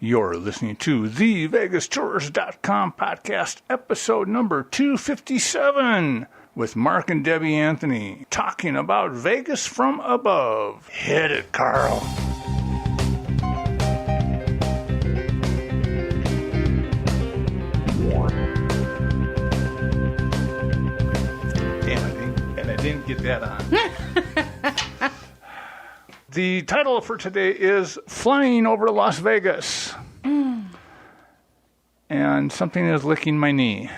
You're listening to the VegasTours.com podcast, episode number 257, with Mark and Debbie Anthony, talking about Vegas from above. Hit it, Carl. Damn, and I didn't get that on. The title for today is Flying Over Las Vegas. And something is licking my knee.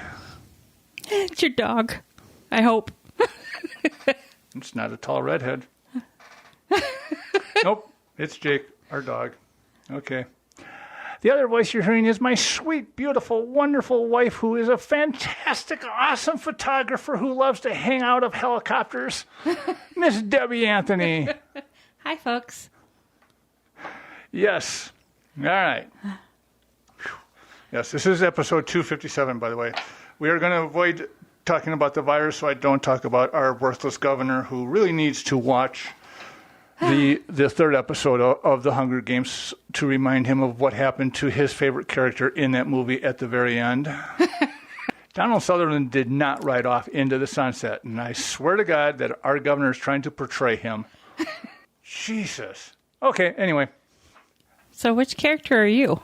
It's your dog, I hope. It's not a tall redhead. Nope, it's Jake, our dog. Okay. The other voice you're hearing is my sweet, beautiful, wonderful wife, who is a fantastic, awesome photographer who loves to hang out of helicopters, Miss Debbie Anthony. Hi, folks. Yes. All right. Yes, this is episode 257, by the way. We are going to avoid talking about the virus, so I don't talk about our worthless governor, who really needs to watch the third episode of The Hunger Games to remind him of what happened to his favorite character in that movie at the very end. Donald Sutherland did not ride off into the sunset, and I swear to God that our governor is trying to portray him. Jesus. Okay, anyway. So which character are you?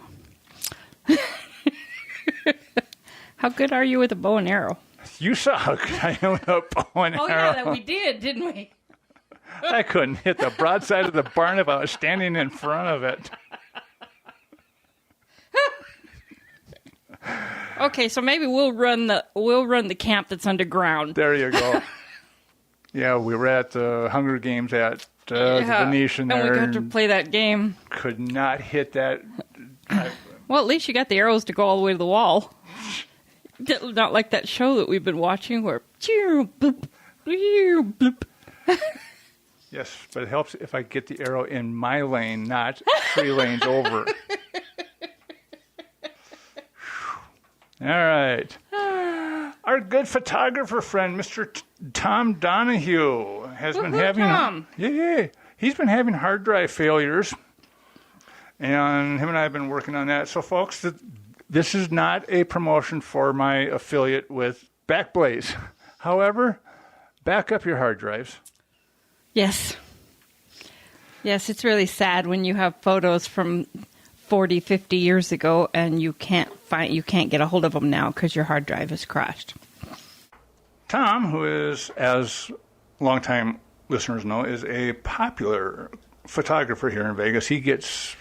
How good are you with a bow and arrow? You saw how good I am with a bow and arrow. Oh, yeah, that we did, didn't we? I couldn't hit the broadside of the barn if I was standing in front of it. Okay, so maybe we'll run the camp that's underground. There you go. Yeah, we were at the Hunger Games at the Venetian there. And we got to play that game. Could not hit that. Well, at least you got the arrows to go all the way to the wall. Not like that show that we've been watching where bloop, bloop. Yes, but it helps if I get the arrow in my lane, not 3 lanes over. All right. Our good photographer friend, Mr. Tom Donoghue, has been having... Tom. Yeah. He's been having hard drive failures, and him and I have been working on that. So, folks, this is not a promotion for my affiliate with Backblaze. However, back up your hard drives. Yes. Yes, it's really sad when you have photos from 40, 50 years ago and you can't get a hold of them now because your hard drive is crashed. Tom, who is, as longtime listeners know, is a popular photographer here in Vegas. He gets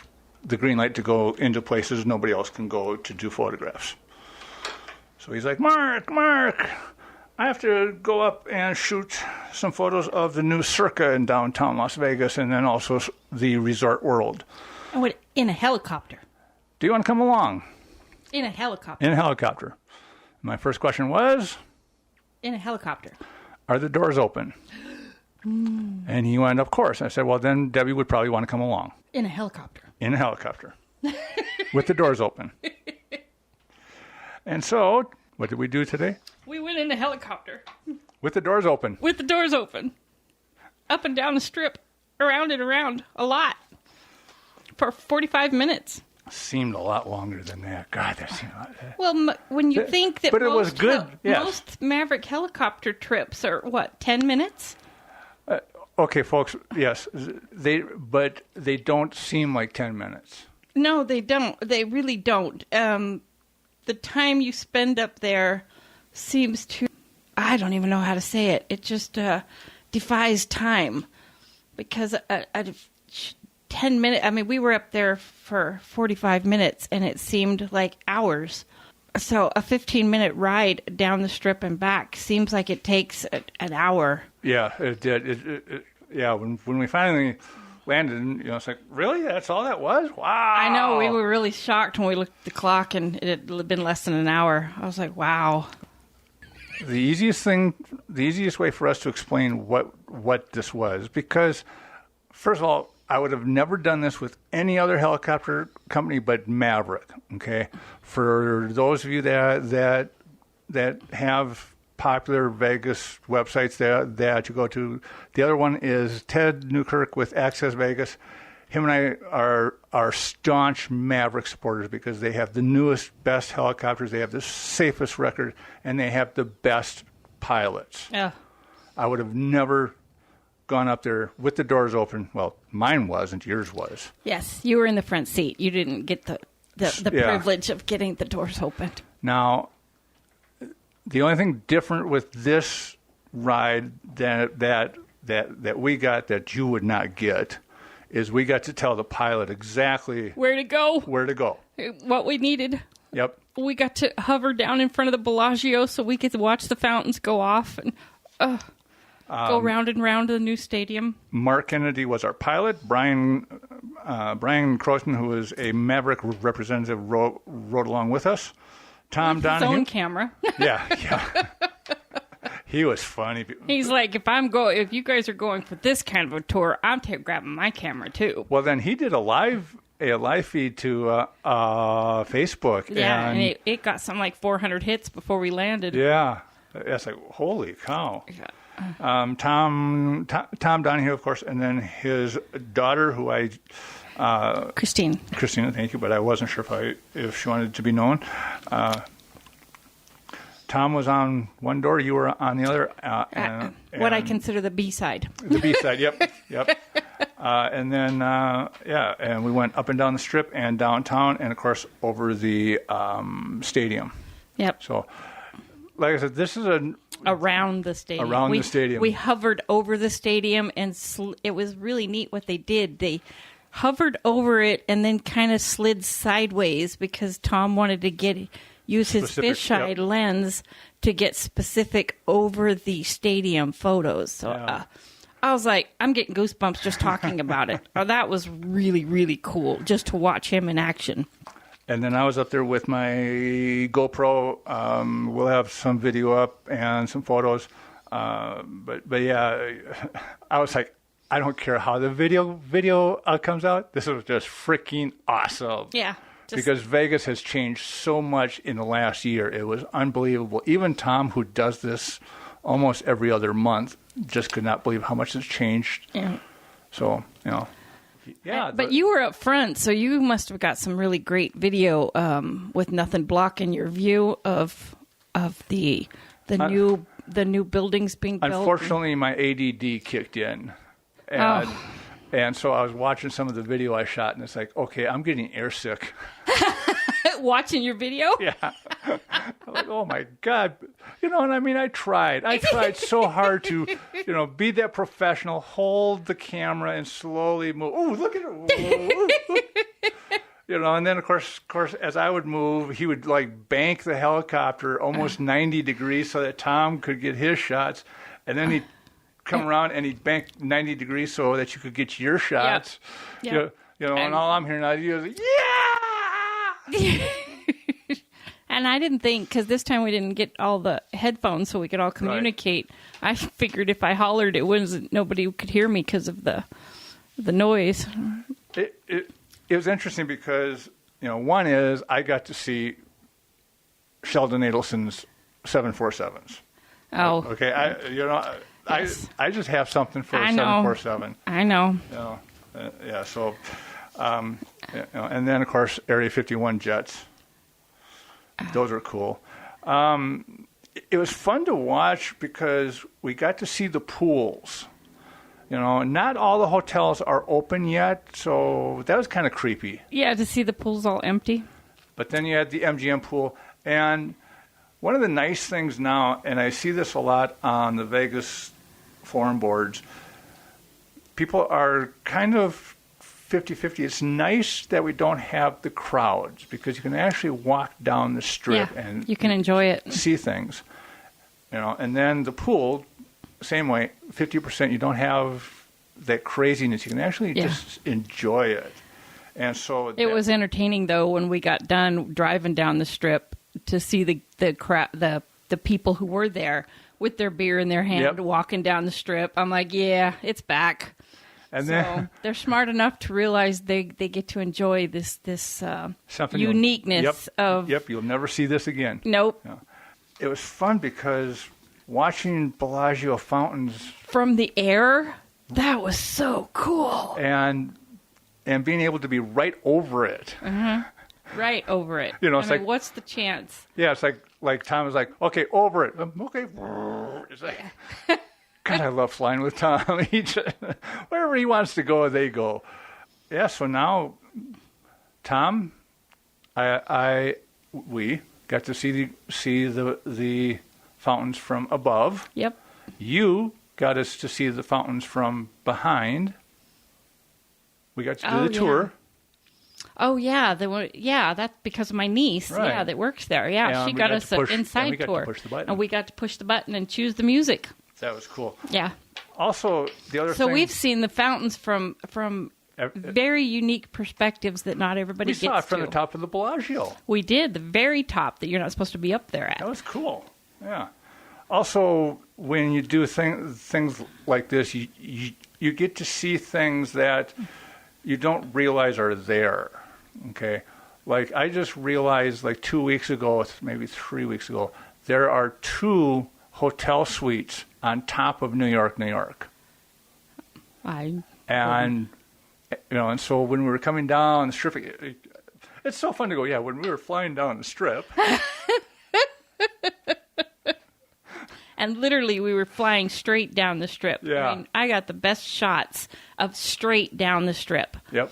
the green light to go into places nobody else can go to do photographs. So he's like, Mark, I have to go up and shoot some photos of the new Circa in downtown Las Vegas and then also the Resort World. Oh, in a helicopter. Do you want to come along? In a helicopter. In a helicopter. My first question was? In a helicopter. Are the doors open? And he went, of course. I said, well, then Debbie would probably want to come along. In a helicopter. In a helicopter. With the doors open. And so, what did we do today? We went in a helicopter. With the doors open. With the doors open. Up and down the strip. Around and around. A lot. For 45 minutes. Seemed a lot longer than that. God, that seemed a lot. Well, when you think that but it was good. Yes. Most Maverick helicopter trips are, what, 10 minutes? Okay, folks, yes. But they don't seem like 10 minutes. No, they don't. They really don't. The time you spend up there seems to... I don't even know how to say it. It just defies time. Because 10 minutes... I mean, we were up there for 45 minutes, and it seemed like hours. So a 15-minute ride down the strip and back seems like it takes an hour. Yeah, it did. Yeah, when we finally landed, it's like, really? That's all that was? Wow. I know. We were really shocked when we looked at the clock, and it had been less than an hour. I was like, wow. The easiest way for us to explain what this was, because, first of all, I would have never done this with any other helicopter company but Maverick, okay? For those of you that have popular Vegas websites that you go to, the other one is Ted Newkirk with Access Vegas. him and I are staunch Maverick supporters because they have the newest, best helicopters. They have the safest record, and they have the best pilots. Yeah. I would have never gone up there with the doors open. Well, mine wasn't. Yours was. Yes, you were in the front seat. You didn't get the privilege of getting the doors opened. Now, the only thing different with this ride that we got that you would not get is we got to tell the pilot exactly Where to go, what we needed. Yep. We got to hover down in front of the Bellagio so we could watch the fountains go off and go round and round the new stadium. Mark Kennedy was our pilot. Brian Croson, who is a Maverick representative, rode along with us. Tom Donoghue. His own camera. Yeah. He was funny. He's like, if you guys are going for this kind of a tour, I'm grabbing my camera too. Well, then he did a live feed to Facebook. Yeah, and it got something like 400 hits before we landed. Yeah, that's like holy cow. Yeah. Tom Donoghue, of course, and then his daughter, who Christina, thank you, but I wasn't sure if she wanted to be known. Tom was on one door, you were on the other. What I consider the B side. The B side, yep. And then, and we went up and down the strip and downtown, and of course over the stadium. Yep. So, like I said, this is around the stadium. The stadium. We hovered over the stadium, and it was really neat what they did. They hovered over it and then kind of slid sideways because Tom wanted to use his fisheye lens to get specific over the stadium photos. So I was like, I'm getting goosebumps just talking about it. That was really, really cool just to watch him in action. And then I was up there with my GoPro. We'll have some video up and some photos. But yeah, I was like, I don't care how the video comes out. This was just freaking awesome. Yeah. Because Vegas has changed so much in the last year. It was unbelievable. Even Tom, who does this almost every other month, just could not believe how much it's changed. Yeah. So, yeah. But you were up front, so you must have got some really great video with nothing blocking your view of the new buildings being built. Unfortunately, my ADD kicked in. And so I was watching some of the video I shot, and it's like, okay, I'm getting airsick. Watching your video? Yeah. I'm like, oh, my God. And I mean, I tried so hard to, be that professional, hold the camera, and slowly move. Ooh, look at it. And then, of course, as I would move, he would, bank the helicopter almost 90 degrees so that Tom could get his shots. And then he'd come around and he'd bank 90 degrees so that you could get your shots. Yep. And all I'm hearing now is like, yeah! And I didn't think, because this time we didn't get all the headphones so we could all communicate. Right. I figured if I hollered, nobody could hear me because of the noise. It was interesting because, one is I got to see Sheldon Adelson's 747s. Oh. Okay. Yes. I just have something for a 747. I know. Yeah. So, and then of course Area 51 jets. Those are cool. It was fun to watch because we got to see the pools. Not all the hotels are open yet, so that was kind of creepy. Yeah, to see the pools all empty. But then you had the MGM pool, and one of the nice things now, and I see this a lot on the Vegas forum boards, people are kind of 50-50. It's nice that we don't have the crowds because you can actually walk down the strip and you can enjoy it, see things. And then the pool, same way, 50%. You don't have that craziness. You can actually just enjoy it. And so it was entertaining though when we got done driving down the strip to see the people who were there with their beer in their hand walking down the strip. I'm like, yeah, it's back. And then they're smart enough to realize they get to enjoy this uniqueness of. Yep, you'll never see this again. Nope. It was fun because watching Bellagio fountains from the air, that was so cool. And and being able to be right over it. Right over it. You know, it's I mean, like- what's the chance? Yeah, it's like Tom is like, okay, over it. Okay. It's like, God, I love flying with Tom. He just, wherever he wants to go, they go. Yeah, so now, Tom, we got to see the fountains from above. Yep. You got us to see the fountains from behind. We got to do the tour. Oh yeah, that's because of my niece. Right. Yeah, that works there. Yeah, And she we got got us to an push- and inside we got to tour, push the button. and we got to push the button and choose the music. That was cool. Yeah. Also, the other So thing... we've seen the fountains from very unique perspectives that not everybody We gets saw it from to. the top of the Bellagio. We did, the very top that you're not supposed to be up there at. That was cool. Yeah. Also, when you do things like this, you get to see things that you don't realize are there. Okay. Like I just realized, like 2 weeks ago, maybe 3 weeks ago, there are 2 hotel suites on top of New York, New York. And you know, and so when we were coming down the strip, it's so fun to go. Yeah, when we were flying down the strip. And literally, we were flying straight down the strip. Yeah. I mean, I got the best shots of straight down the strip. Yep.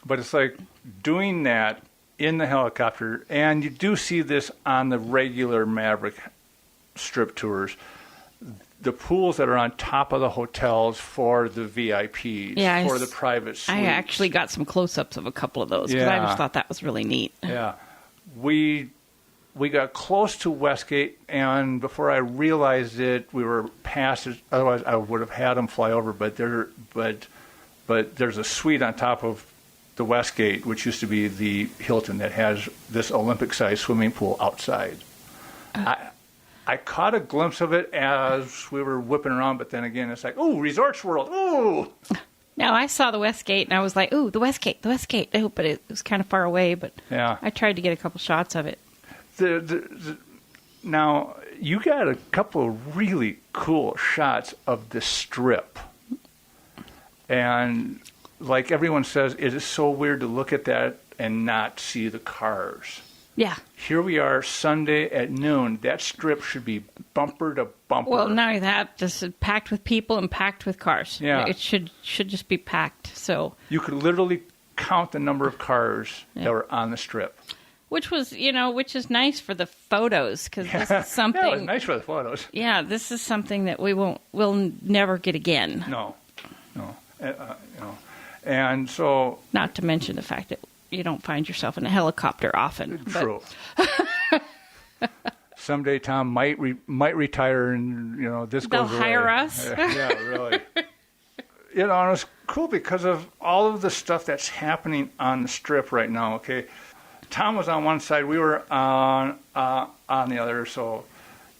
But it's like doing that in the helicopter, and you do see this on the regular Maverick strip tours. The pools that are on top of the hotels for the VIPs, for the private suites. I actually got some close-ups of a couple of those because I just thought that was really neat. Yeah. We got close to Westgate, and before I realized it, we were past it. Otherwise, I would have had them fly over. But there's a suite on top of the Westgate, which used to be the Hilton, that has this Olympic-sized swimming pool outside. I caught a glimpse of it as we were whipping around, but then again, it's like, ooh, Resorts World, ooh. Now, I saw the Westgate, and I was like, ooh, the Westgate. Oh, but it was kind of far away, but I tried to get a couple shots of it. Now, you got a couple of really cool shots of the strip. And like everyone says, it is so weird to look at that and not see the cars. Yeah. Here we are Sunday at noon. That strip should be bumper to bumper. Well, not only that, just packed with people and packed with cars. Yeah. It should just be packed. So you could literally count the number of cars that were on the strip. Which is nice for the photos, because this is something. Yeah, it was nice for the photos. Yeah, this is something that we'll never get again. No. And so. Not to mention the fact that you don't find yourself in a helicopter often. True. Someday Tom might retire, and this They'll goes away. hire us. Yeah, really. And it's cool because of all of the stuff that's happening on the strip right now. Okay, Tom was on one side, we were on the other. So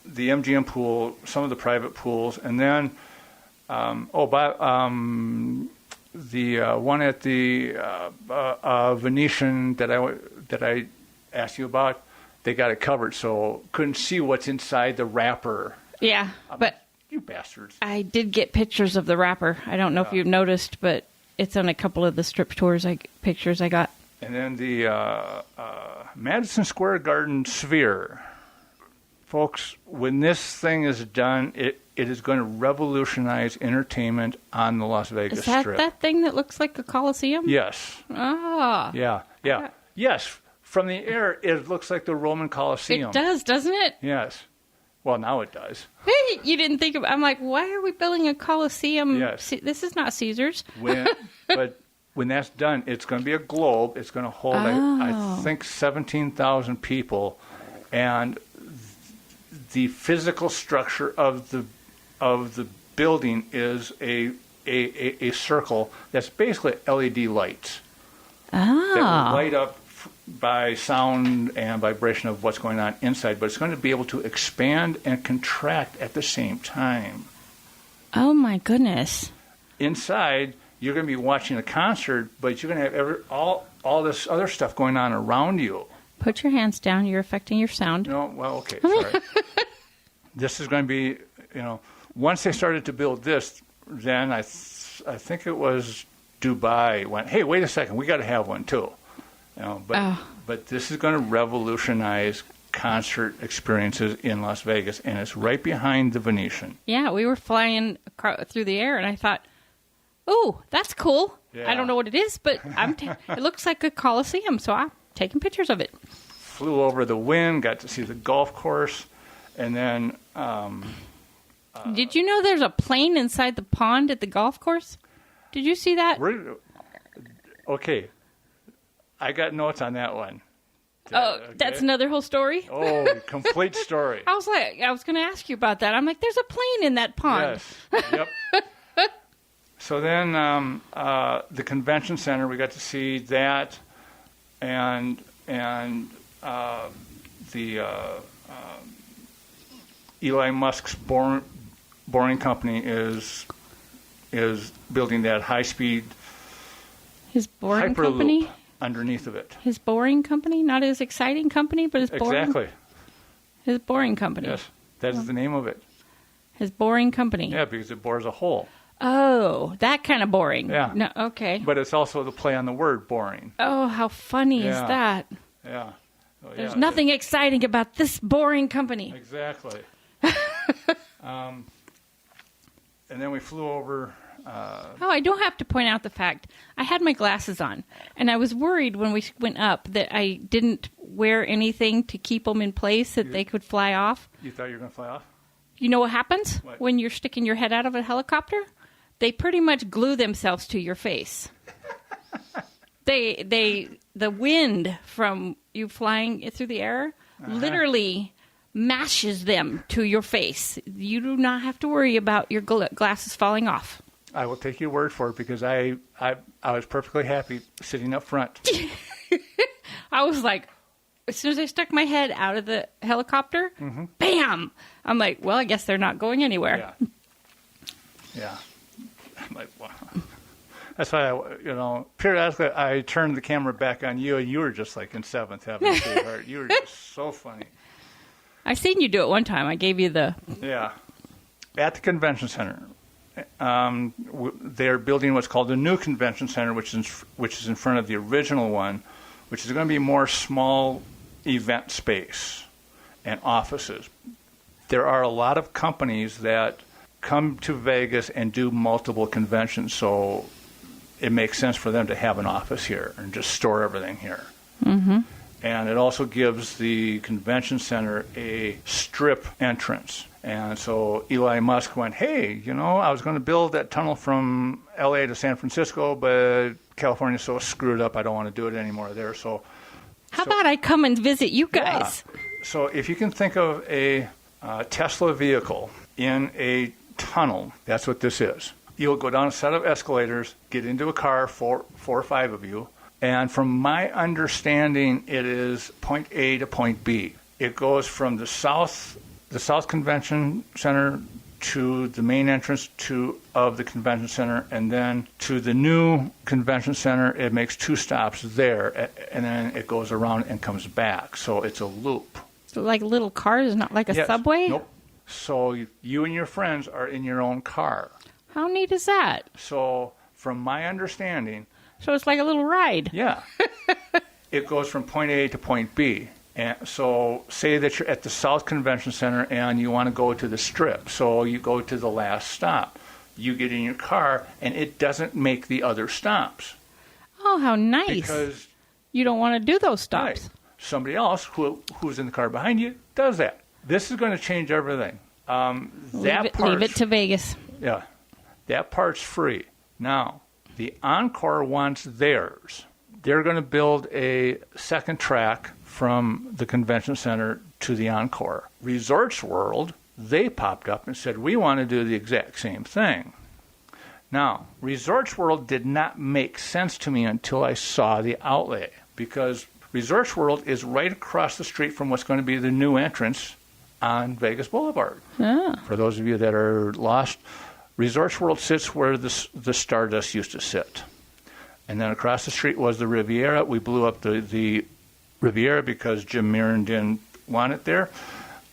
the MGM pool, some of the private pools, and then the one at the Venetian that I asked you about, they got it covered, so couldn't see what's inside the wrapper. Yeah, but you bastards! I did get pictures of the wrapper. I don't know if you've noticed, but it's on a couple of the strip tours pictures I got. And then the Madison Square Garden Sphere, folks. When this thing is done, it is going to revolutionize entertainment on the Las Vegas Strip. Is that thing that looks like a Coliseum? Yes. Ah. Yeah. Yes. From the air, it looks like the Roman Coliseum. It does, doesn't it? Yes. Well, now it does. Hey, you didn't think of. I'm like, why are we building a Coliseum? Yes. This is not Caesar's. But when that's done, it's going to be a globe. It's going to hold, I think, 17,000 people, and the physical structure of the building is a circle that's basically LED lights that will light up by sound and vibration of what's going on inside, but it's going to be able to expand and contract at the same time. Oh my goodness! Inside, you're going to be watching a concert, but you're going to have all this other stuff going on around you. Put your hands down. You're affecting your sound. No, well, okay, sorry. This is going to be, once they started to build this, then I think it was Dubai went, hey, wait a second, we got to have one too. But this is going to revolutionize concert experiences in Las Vegas, and it's right behind the Venetian. Yeah, we were flying through the air, and I thought, oh, that's cool. Yeah. I don't know what it is, but it looks like a coliseum, so I'm taking pictures of it. Flew over the wind, got to see the golf course, and then... Did you know there's a plane inside the pond at the golf course? Did you see that? Okay. I got notes on that one. Oh, Okay. That's another whole story? Oh, complete story. I was going to ask you about that. I'm like, there's a plane in that pond. Yes. Yep. So then the convention center, we got to see that, and the Eli Musk's Boring Company is building that high-speed His boring Hyperloop company? underneath of it. His boring company? Not his exciting company, but his boring... Exactly. His boring company. Yes, that is the name of it. His boring company. Yeah, because it bores a hole. Oh, that kind of boring. Yeah. No, okay. But it's also the play on the word boring. Oh, how funny is Yeah. that? Yeah. Oh, There's yeah, nothing exciting about this boring company. Exactly. And then we flew over. Oh, I don't have to point out the fact I had my glasses on, and I was worried when we went up that I didn't wear anything to keep them in place that they could fly off. You thought you were going to fly off? You know what happens What? when you're sticking your head out of a helicopter? They pretty much glue themselves to your face. The wind from you flying through the air literally mashes them to your face. You do not have to worry about your glasses falling off. I will take your word for it because I was perfectly happy sitting up front. I was like, as soon as I stuck my head out of the helicopter, bam! I'm like, well, I guess they're not going anywhere. Yeah. Yeah. I'm like, wow. That's why, periodically I turned the camera back on you, and you were just like in seventh heaven, sweetheart. You were just so funny. I've seen you do it one time. I gave you the... Yeah. At the convention center, they're building what's called the new convention center, which is in front of the original one, which is going to be more small event space and offices. There are a lot of companies that come to Vegas and do multiple conventions, so it makes sense for them to have an office here and just store everything here. Mm-hmm. And it also gives the convention center a strip entrance. And so Eli Musk went, hey, I was going to build that tunnel from L.A. to San Francisco, but California's so screwed up, I don't want to do it anymore there. How about I come and visit you guys? Yeah. So if you can think of a Tesla vehicle in a tunnel, that's what this is. You'll go down a set of escalators, get into a car, four or five of you, and from my understanding, it is point A to point B. It goes from the South Convention Center to the main entrance of the convention center, and then to the new convention center. It makes two stops there, and then it goes around and comes back. So it's a loop. So like little cars, not like a Yes. subway? Nope. So you and your friends are in your own car. How neat is that? So from my understanding, So it's like a little ride. yeah, it goes from point A to point B. And so say that you're at the South Convention Center and you want to go to the Strip. So you go to the last stop. You get in your car, and it doesn't make the other stops. Oh, how nice. Because you don't want to do those stops. right, somebody else who's in the car behind you does that. This is going to change everything. Leave it to Vegas. Yeah, that part's free. Now, the Encore wants theirs. They're going to build a second track from the convention center to the Encore. Resorts World, they popped up and said, we want to do the exact same thing. Now, Resorts World did not make sense to me until I saw the outlay, because Resorts World is right across the street from what's going to be the new entrance on Vegas Boulevard. Ah. For those of you that are lost, Resorts World sits where the Stardust used to sit. And then across the street was the Riviera. We blew up the Riviera because Jim Mirren didn't want it there.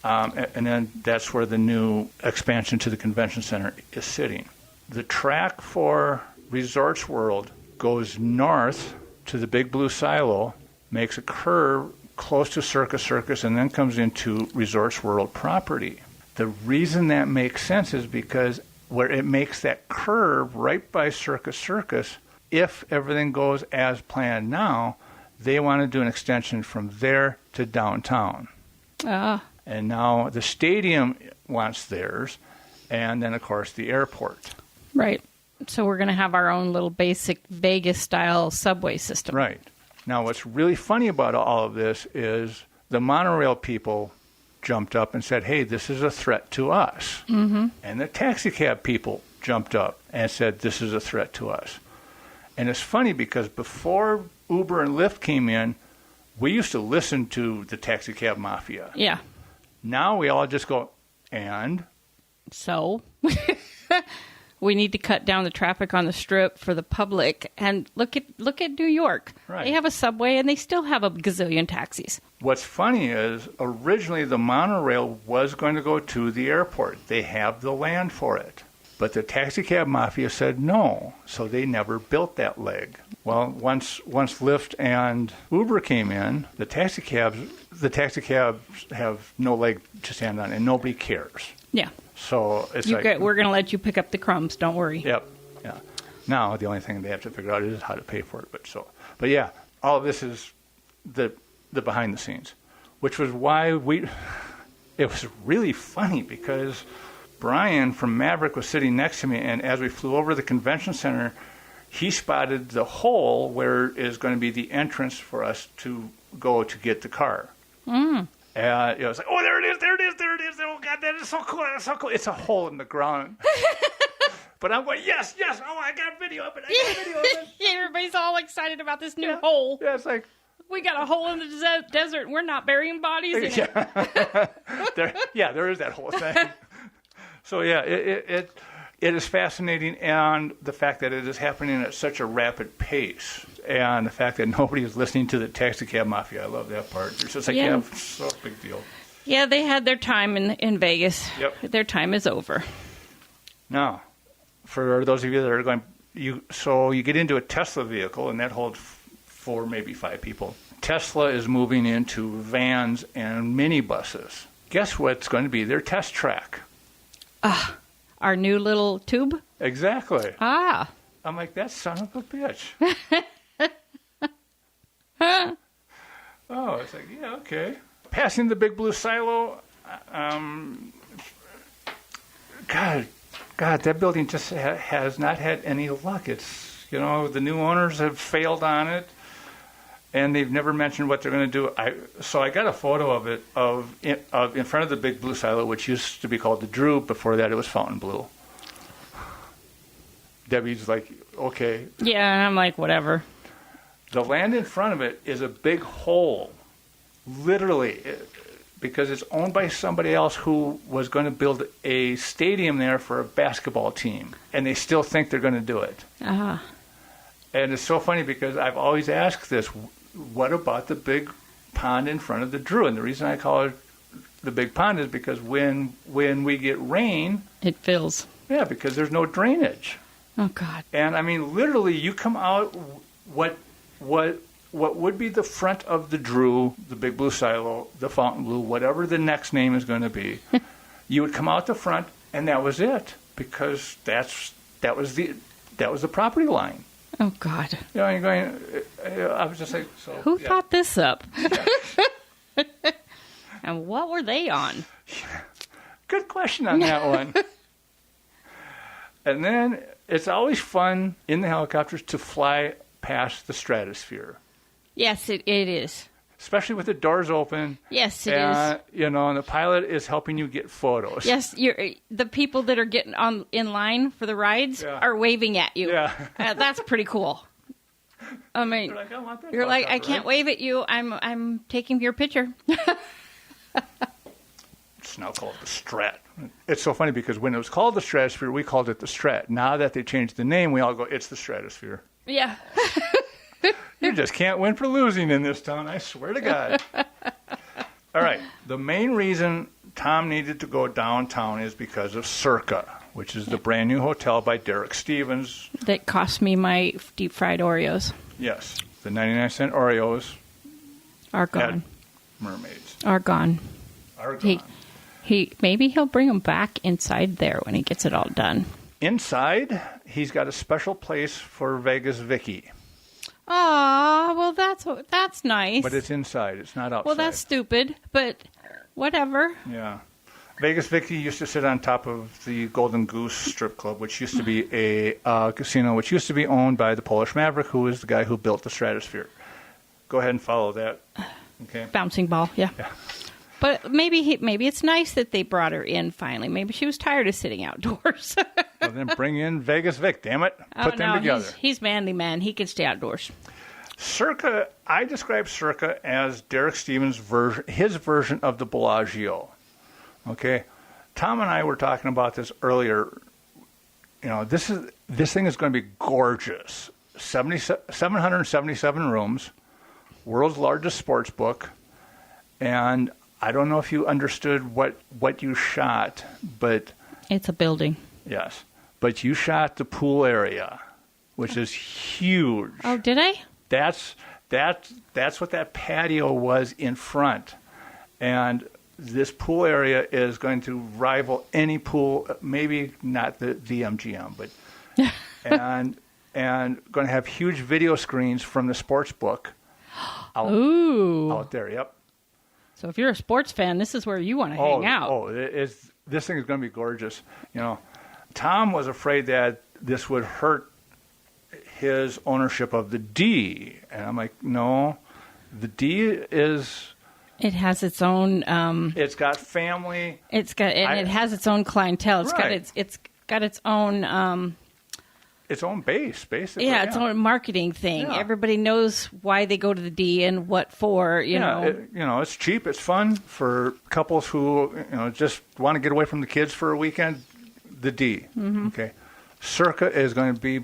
And then that's where the new expansion to the convention center is sitting. The track for Resorts World goes north to the Big Blue Silo, makes a curve close to Circa Circus, and then comes into Resorts World property. The reason that makes sense is because where it makes that curve right by Circa Circus, if everything goes as planned now, they want to do an extension from there to downtown. And now the stadium wants theirs, and then, of course, the airport. Right. So we're going to have our own little basic Vegas-style subway system. Right. Now, what's really funny about all of this is the monorail people jumped up and said, hey, this is a threat to us. Mm-hmm. And the taxi cab people jumped up and said, this is a threat to us. And it's funny because before Uber and Lyft came in, we used to listen to the taxi cab mafia. Yeah. Now we all just go, and? So we need to cut down the traffic on the Strip for the public. And look at New York. Right. They have a subway, and they still have a gazillion taxis. What's funny is originally the monorail was going to go to the airport. They have the land for it. But the taxi cab mafia said no, so they never built that leg. Well, once Lyft and Uber came in, the taxi cabs have no leg to stand on, and nobody cares. Yeah. So it's we're going to let you pick up the crumbs. Don't worry. Yep. Yeah. Now the only thing they have to figure out is how to pay for it. But yeah, all of this is the behind the scenes, which was why it was really funny because Brian from Maverick was sitting next to me, and as we flew over the convention center, he spotted the hole where is going to be the entrance for us to go to get the car. Mm. And it was like, oh, there it is. Oh, God, that is so cool. That's so cool. It's a hole in the ground. But I'm going, yes. Oh, I got video of it. Everybody's all excited about this new hole. Yeah, it's like, we got a hole in the desert. We're not burying bodies in it. There is that whole thing. So, yeah, it is fascinating, and the fact that it is happening at such a rapid pace, and the fact that nobody is listening to the taxi cab mafia. I love that part. It's just like, it's so big deal. Yeah, they had their time in Vegas. Yep. Their time is over. Now, for those of you that are going, you get into a Tesla vehicle, and that holds 4, maybe 5 people. Tesla is moving into vans and minibuses. Guess what's going to be their test track? Our new little tube? Exactly. I'm like, that son of a bitch. Oh, it's like, yeah, okay. Passing the Big Blue Silo, God, that building just has not had any luck. It's, the new owners have failed on it, and they've never mentioned what they're going to do. So I got a photo of it in front of the Big Blue Silo, which used to be called the Drew. Before that, it was Fontainebleau. Debbie's like, okay. Yeah, and I'm like, whatever. The land in front of it is a big hole, literally, because it's owned by somebody else who was going to build a stadium there for a basketball team, and they still think they're going to do it. Uh-huh. And it's so funny because I've always asked this, what about the big pond in front of the Drew? And the reason I call it the big pond is because when we get rain... it fills. Yeah, because there's no drainage. Oh, God. And, I mean, literally, you come out, what would be the front of the Drew, the Big Blue Silo, the Fontainebleau, whatever the next name is going to be, you would come out the front, and that was it, because that was the property line. Oh, God. You're going, I was just like, so. Who thought this up? Yeah. And what were they on? Good question on that one. And then it's always fun in the helicopters to fly past the stratosphere. Yes, it is. Especially with the doors open. Yes, it is. And the pilot is helping you get photos. Yes, the people that are getting in line for the rides are waving at you. Yeah. That's pretty coul. I mean, you're like, I can't wave at you. I'm taking your picture. It's now called the Strat. It's so funny because when it was called the Stratosphere, we called it the Strat. Now that they changed the name, we all go, it's the Stratosphere. Yeah. You just can't win for losing in this town, I swear to God. All right. The main reason Tom needed to go downtown is because of Circa, which is the brand new hotel by Derek Stevens. That cost me my deep fried Oreos. Yes, the 99-cent Oreos Are gone. at Mermaids. Are gone. Are gone. Maybe he'll bring them back inside there when he gets it all done. Inside, he's got a special place for Vegas Vicky. Aw, well, that's nice. But it's inside. It's not outside. Well, that's stupid, but whatever. Yeah. Vegas Vicky used to sit on top of the Golden Goose Strip Club, which used to be a casino, which used to be owned by the Polish Maverick, who is the guy who built the Stratosphere. Go ahead and follow that. Okay. Bouncing ball, yeah. But maybe it's nice that they brought her in finally. Maybe she was tired of sitting outdoors. Well, then bring in Vegas Vic, damn it. Put them together. He's manly man. He can stay outdoors. Circa, I describe Circa as Derek Stevens' version, his version of the Bellagio. Okay, Tom and I were talking about this earlier. You know, this thing is going to be gorgeous. 777 rooms, world's largest sports book, and I don't know if you understood what you shot, but It's a building. yes, but you shot the pool area, which is huge. Oh, did I? That's what that patio was in front, and this pool area is going to rival any pool, maybe not the MGM, but and going to have huge video screens from the sports book out there. Yep. So if you're a sports fan, this is where you want to hang out. This thing is going to be gorgeous. You know, Tom was afraid that this would hurt his ownership of the D, and I'm like, no, the D is. It has its own. It's got family. It has its own clientele. It's got its own. Its own base, basically. Yeah, its own marketing thing. Yeah. Everybody knows why they go to the D and what for. You know, it's cheap. It's fun for couples who just want to get away from the kids for a weekend. The D. Mm-hmm. Okay, Circa is going to be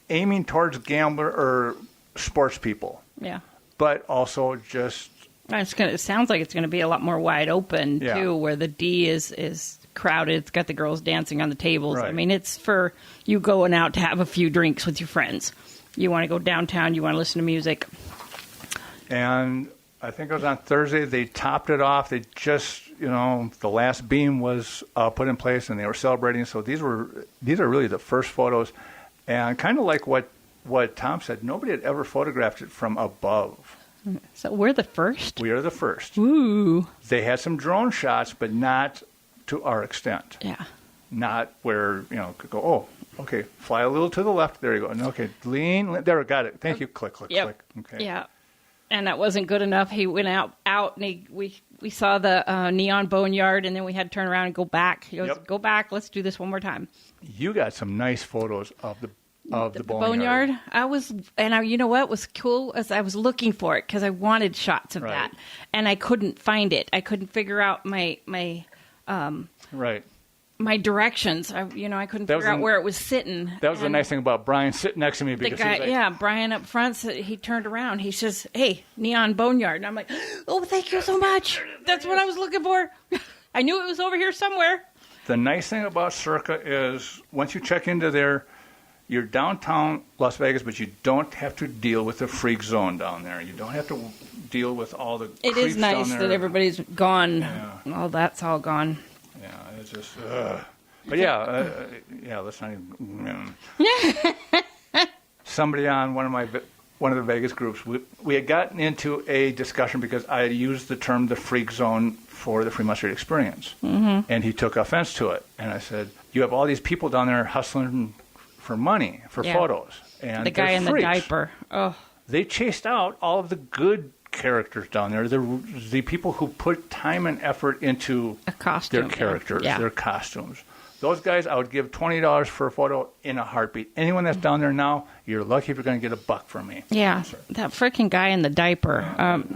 aiming towards gambler or sports people. Yeah. But also just. It sounds like it's going to be a lot more wide open too, where the D is crowded. It's got the girls dancing on the tables. Right. I mean, it's for you going out to have a few drinks with your friends. You want to go downtown. You want to listen to music. And I think it was on Thursday. They topped it off. They just, the last beam was put in place, and they were celebrating. So these are really the first photos, and kind of like what Tom said. Nobody had ever photographed it from above. So we're the first? We are the first. Ooh. They had some drone shots, but not to our extent. Yeah. Not where, could go, oh, okay, fly a little to the left. There you go. And okay, lean. There, got it. Thank you. Click, click, Yep. click. Okay. Yeah. And that wasn't good enough. He went out and we saw the neon boneyard, and then we had to turn around and go back. He goes, Go back. Let's do this one more time. You got some nice photos of the boneyard. You know what was cool is I was looking for it because I wanted shots of that, and I couldn't find it. I couldn't figure out my directions. I couldn't figure out where it was sitting. That was the nice thing about Brian sitting next to me because Brian up front. He turned around. He says, "Hey, neon boneyard," and I'm like, "Oh, thank you so much. That's what I was looking for. I knew it was over here somewhere." The nice thing about Circa is once you check into there, you're downtown Las Vegas, but you don't have to deal with the freak zone down there. You don't have to deal with all the It is nice that everybody's gone. Yeah. All that's all gone. Yeah, it's just. But let's not even. Somebody on one of the Vegas groups, we had gotten into a discussion because I had used the term the freak zone for the Free Mustard Experience, and he took offense to it. And I said, "You have all these people down there hustling for money, for photos. And the guy in the diaper. Oh. They chased out all of the good characters down there, the people who put time and effort into their characters, their costumes. Those guys, I would give $20 for a photo in a heartbeat. Anyone that's down there now, you're lucky if you're going to get $1 from me. Yeah, that freaking guy in the diaper.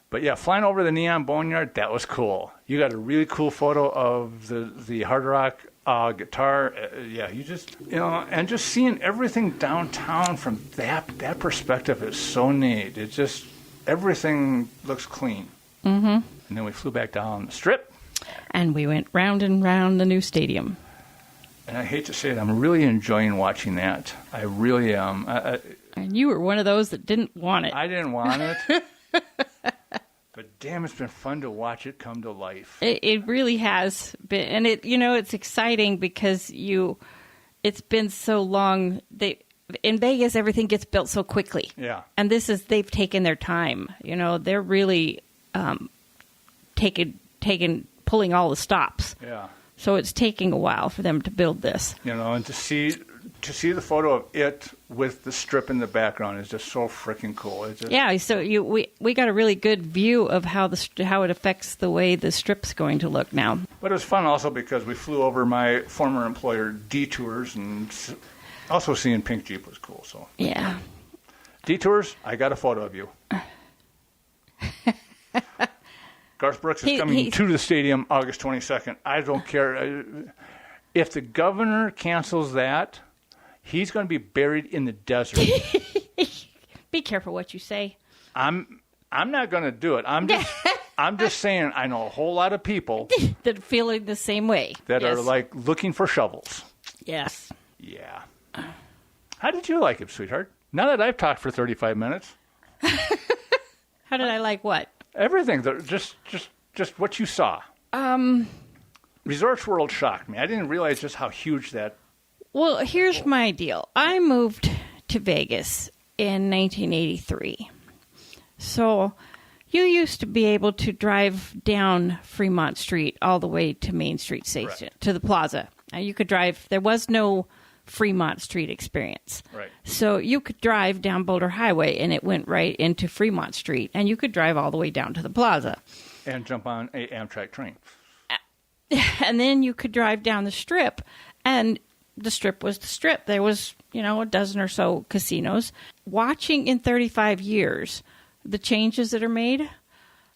But yeah, flying over the Neon Boneyard, that was cool. You got a really cool photo of the Hard Rock guitar. You just, and just seeing everything downtown from that perspective is so neat. It just, everything looks clean. Mm-hmm. And then we flew back down the Strip. And we went round and round the new stadium. And I hate to say it, I'm really enjoying watching that. I really am. And you were one of those that didn't want it. I didn't want it. But damn, it's been fun to watch it come to life. It really has been. And it's exciting because it's been so long. In Vegas, everything gets built so quickly. Yeah. And they've taken their time. They're really pulling all the stops. Yeah. So it's taking a while for them to build this. And to see the photo of it with the strip in the background is just so freaking cool. It's just, yeah, so we got a really good view of how it affects the way the strip's going to look now. But it was fun also because we flew over my former employer Detours, and also seeing Pink Jeep was cool. So yeah, Detours, I got a photo of you. Garth Brooks is coming to the stadium August 22nd. I don't care. If the governor cancels that, he's going to be buried in the desert. Be careful what you say. I'm not going to do it. I'm just saying I know a whole lot of people that are feeling the same way. That are like looking for shovels. Yes. Yeah. How did you like it, sweetheart? Now that I've talked for 35 minutes. How did I like what? Everything. Just what you saw. Resorts World shocked me. I didn't realize just how huge that. Well, here's my deal. I moved to Vegas in 1983. So you used to be able to drive down Fremont Street all the way to Main Street Station, to the plaza. Now you could drive. There was no Fremont Street experience. Right. So you could drive down Boulder Highway and it went right into Fremont Street, and you could drive all the way down to the plaza. And jump on a Amtrak train. And then you could drive down the Strip, and the Strip was the Strip. There was, a dozen or so casinos. Watching in 35 years the changes that are made,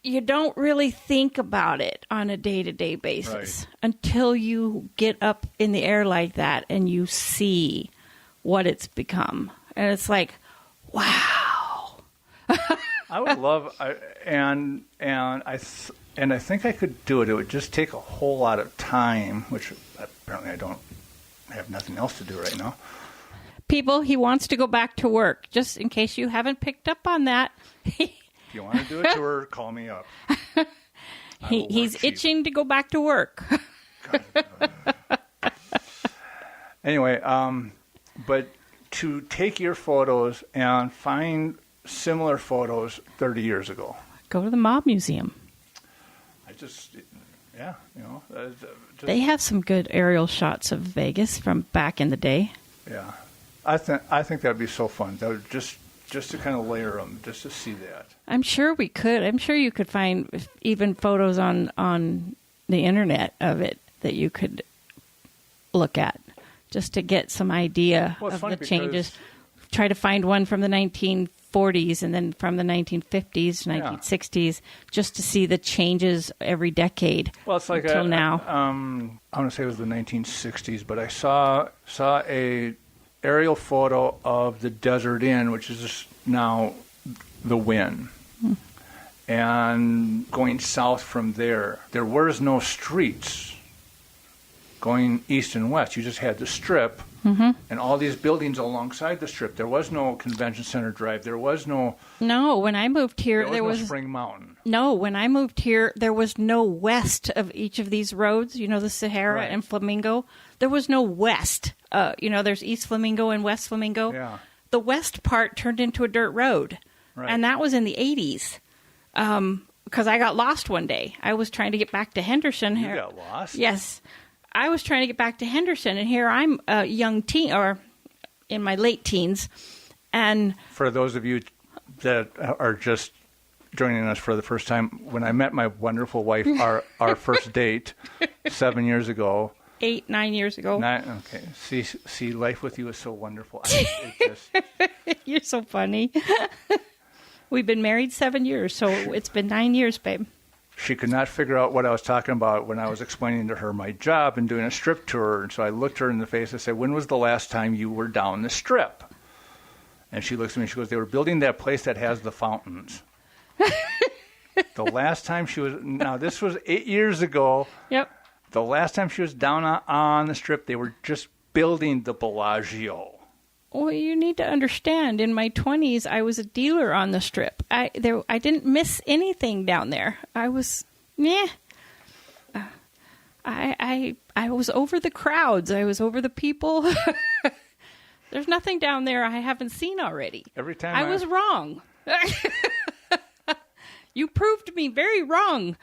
you don't really think about it on a day-to-day basis until you get up in the air like that and you see what it's become. And it's like, wow. I would love, and I think I could do it. It would just take a whole lot of time, which apparently I have nothing else to do right now. People, he wants to go back to work. Just in case you haven't picked up on that. If you want to do a tour, call me up. He's itching to go back to work. Anyway, but to take your photos and find similar photos 30 years ago. Go to the Mob Museum. They have some good aerial shots of Vegas from back in the day. Yeah. I think that would be so fun. That would just to kind of layer them, just to see that. I'm sure we could. I'm sure you could find even photos on the internet of it that you could look at just to get some idea of the changes. Try to find one from the 1940s and then from the 1950s, 1960s, just to see the changes every decade. Well, it's like until now. I want to say it was the 1960s, but I saw a aerial photo of the Desert Inn, which is just now the Wynn. And going south from there was no streets going east and west. You just had the Strip and all these buildings alongside the Strip. There was no Convention Center Drive. There was no... No, when I moved here, there was no Spring Mountain. No, when I moved here, there was no west of each of these roads. The Sahara and Flamingo. There was no west. There's East Flamingo and West Flamingo. Yeah. The west part turned into a dirt road. Right. And that was in the 80s. Because I got lost one day. I was trying to get back to Henderson. You got lost? Yes. I was trying to get back to Henderson, and here I'm a young teen, or in my late teens. And for those of you that are just joining us for the first time, when I met my wonderful wife, our first date 7 years ago. 9 years ago. Okay. See, life with you is so wonderful. You're so funny. We've been married 7 years, so it's been 9 years, babe. She could not figure out what I was talking about when I was explaining to her my job and doing a strip tour. And so I looked her in the face and said, "When was the last time you were down the Strip?" And she looks at me and she goes, "They were building that place that has the fountains." The last time she was, now this was 8 years ago. Yep. The last time she was down on the Strip, they were just building the Bellagio. Well, you need to understand, in my 20s, I was a dealer on the Strip. I didn't miss anything down there. I was, I was over the crowds. I was over the people. There's nothing down there I haven't seen already. Every time I was wrong. You proved me very wrong.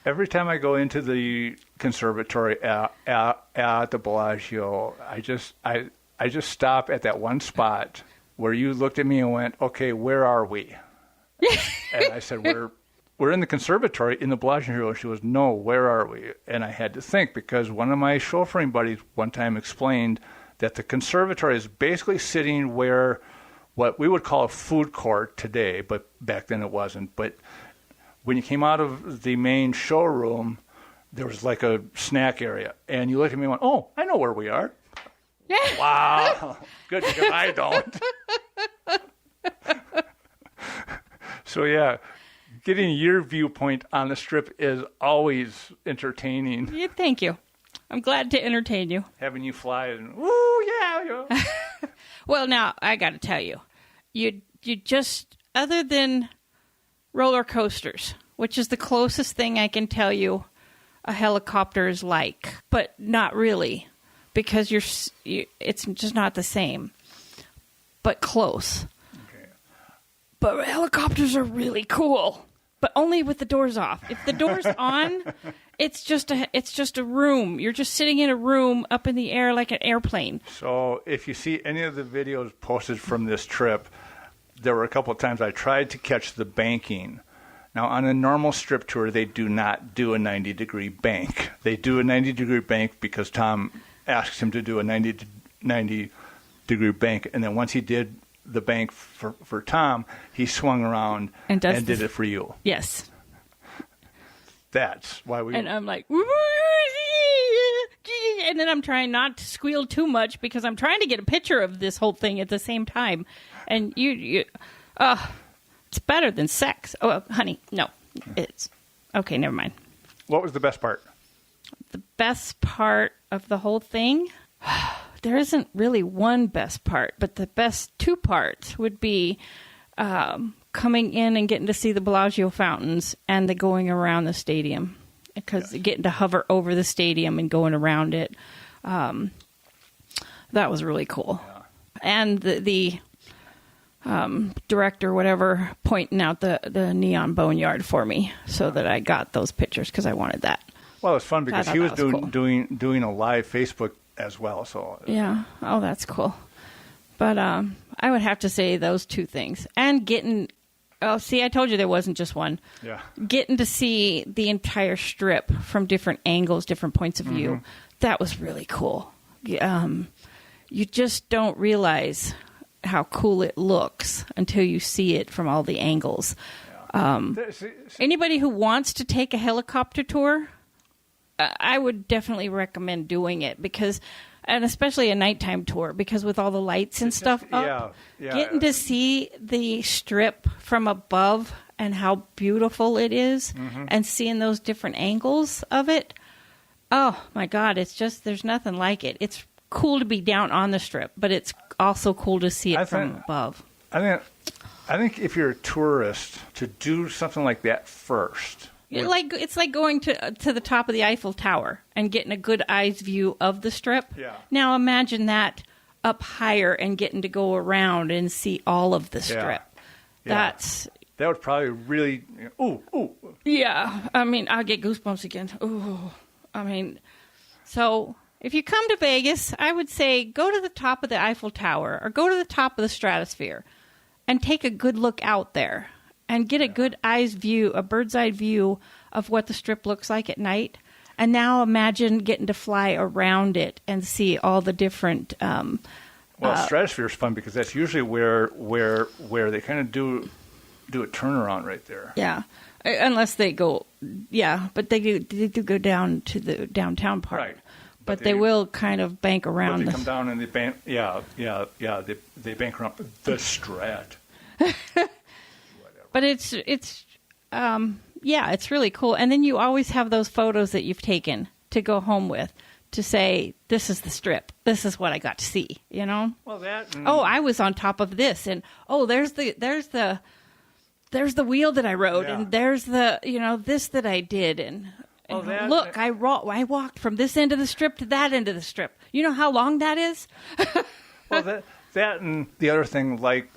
Every time I go into the conservatory at the Bellagio, I just stop at that one spot where you looked at me and went, "Okay, where are we?" And I said, "We're in the conservatory in the Bellagio." And she goes, "No, where are we?" And I had to think, because one of my chauffeuring buddies one time explained that the conservatory is basically sitting where what we would call a food court today, but back then it wasn't. But when you came out of the main showroom, there was like a snack area. And you looked at me and went, "Oh, I know where we are." Wow. Good, because I don't. So, yeah, getting your viewpoint on the Strip is always entertaining. Yeah, thank you. I'm glad to entertain you. Having you fly and, "Ooh, yeah." Well, now, I got to tell you, you just, other than roller coasters, which is the closest thing I can tell you a helicopter is like, but not really, because it's just not the same, but close. Okay. But helicopters are really cool, but only with the doors off. If the door's on, it's just a room. You're just sitting in a room up in the air like an airplane. So if you see any of the videos posted from this trip, there were a couple of times I tried to catch the banking. Now, on a normal Strip tour, they do not do a 90-degree bank. They do a 90-degree bank because Tom asks him to do a 90-degree bank. And then once he did the bank for Tom, he swung around and did it for you. Yes. That's why we... And I'm like... And then I'm trying not to squeal too much because I'm trying to get a picture of this whole thing at the same time. And it's better than sex. Oh, honey, no. It's... Okay, never mind. What was the best part? The best part of the whole thing? There isn't really one best part, but the best two parts would be coming in and getting to see the Bellagio fountains and the going around the stadium. Because getting to hover over the stadium and going around it, that was really cool. Yeah. And the director, whatever, pointing out the neon boneyard for me so that I got those pictures because I wanted that. Well, it's fun because he was cool. doing a live Facebook as well. So yeah, oh, that's cool. But I would have to say those two things, and getting. Oh, see, I told you there wasn't just one. Yeah. Getting to see the entire Strip from different angles, different points of view, that was really cool. You just don't realize how cool it looks until you see it from all the angles. Yeah. Anybody who wants to take a helicopter tour, I would definitely recommend doing it and especially a nighttime tour, because with all the lights and stuff up, getting to see the Strip from above and how beautiful it is and seeing those different angles of it, oh my God, it's just, there's nothing like it. It's cool to be down on the Strip, but it's also cool to see it from above. I think if you're a tourist, to do something like that first... It's like going to the top of the Eiffel Tower and getting a good eyes view of the Strip. Yeah. Now imagine that up higher and getting to go around and see all of the Strip. Yeah. That would probably really... Ooh. Yeah. I mean, I'll get goosebumps again. Ooh. I mean, so if you come to Vegas, I would say go to the top of the Eiffel Tower or go to the top of the Stratosphere and take a good look out there. And get a good a bird's eye view of what the Strip looks like at night. And now imagine getting to fly around it and see all the different... Stratosphere is fun because that's usually where they kind of do a turnaround right there. Yeah, unless they go... Yeah, but they do go down to the downtown part. Right. But they will kind of bank around. But they come down and they bank... Yeah, they bank around the Strat. But it's yeah, it's really cool. And then you always have those photos that you've taken to go home with to say, this is the Strip. This is what I got to see, you know? Well, that... Oh, I was on top of this. And, oh, there's the wheel that I rode. Yeah. And there's the, this that I did. And Oh, that- look, I walked from this end of the Strip to that end of the Strip. You know how long that is? Well, that and the other thing, like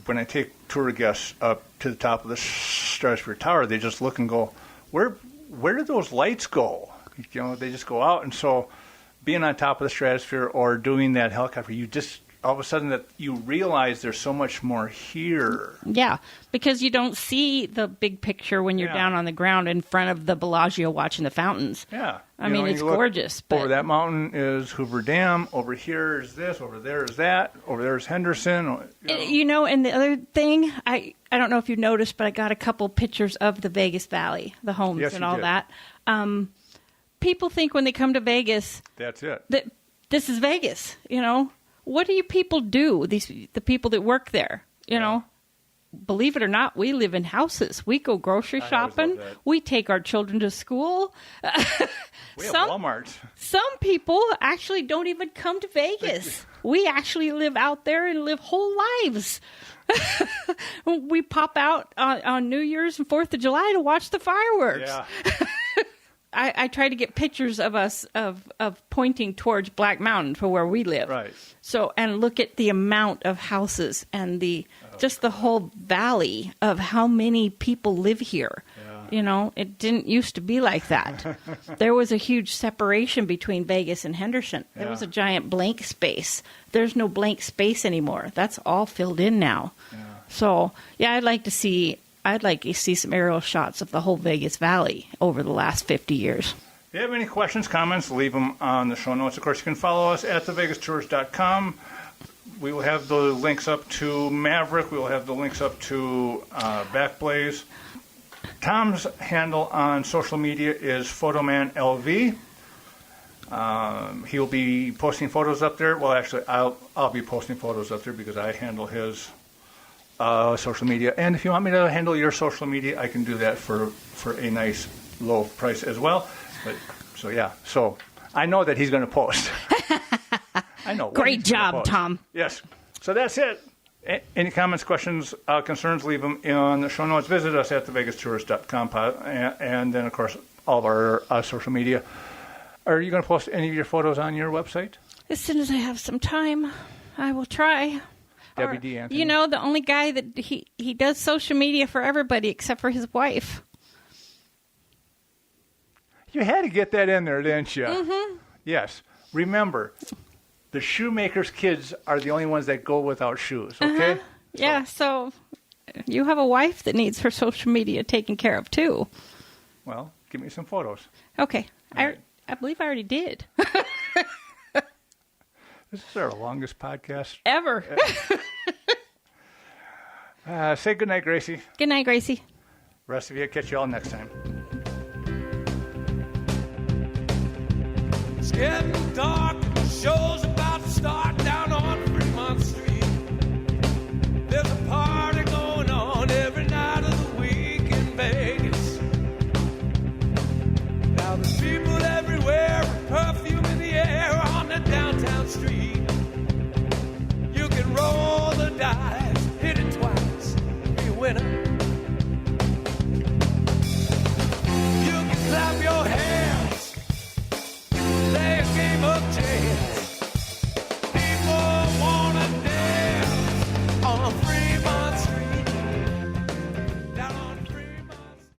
when I take tour guests up to the top of the Stratosphere Tower, they just look and go, where did those lights go? They just go out. And so being on top of the Stratosphere or doing that helicopter, you just, all of a sudden that you realize there's so much more here. Yeah, because you don't see the big picture when you're down on the ground in front of the Bellagio watching the fountains. Yeah. I mean, it's gorgeous. But Over that mountain is Hoover Dam. Over here is this. Over there is that. Over there is Henderson. And the other thing, I don't know if you noticed, but I got a couple pictures of the Vegas Valley, the homes Yes, and you all did. that. People think when they come to Vegas That's it. that this is Vegas, What do you people do? The people that work there, Believe it or not, we live in houses. We go grocery I always shopping. love that. We take our children to school. We have Walmart. Some people actually don't even come to Vegas. We actually live out there and live whole lives. We pop out on New Year's and 4th of July to watch the fireworks. Yeah. I try to get pictures of us of pointing towards Black Mountain for where we live. Right. So, and look at the amount of houses and just the whole valley of how many people live here. Yeah. It didn't used to be like that. There was a huge separation between Vegas and Henderson. There was a giant blank space. There's no blank space anymore. That's all filled in now. Yeah. So, yeah, I'd like to see some aerial shots of the whole Vegas Valley over the last 50 years. If you have any questions, comments, leave them on the show notes. Of course, you can follow us at thevegastours.com. We will have the links up to Maverick. We will have the links up to Backblaze. Tom's handle on social media is photomanlv. He'll be posting photos up there. Well, actually, I'll be posting photos up there because I handle his social media. And if you want me to handle your social media, I can do that for a nice low price as well. But so I know that he's going to post. I know. Great job, Tom. Yes. So that's it. Any comments, questions, concerns, leave them in the show notes. Visit us at thevegastours.com, and then, of course, all of our social media. Are you going to post any of your photos on your website? As soon as I have some time, I will try. Debbie D. Anthony. The only guy that he does social media for everybody except for his wife. You had to get that in there, didn't you? Mm-hmm. Yes. Remember, the shoemaker's kids are the only ones that go without shoes, okay? Uh-huh. Yeah, so you have a wife that needs her social media taken care of, too. Well, give me some photos. Okay. Right. I believe I already did. This is our longest podcast. Ever. Say goodnight, Gracie. Good night, Gracie. Rest of you, catch you all next time. It's getting dark and the show's about to start down on Fremont Street. There's a party going on every night of the week in Vegas. Now there's people everywhere with perfume in the air on the downtown street. You can roll the dice, hit it twice, be a winner.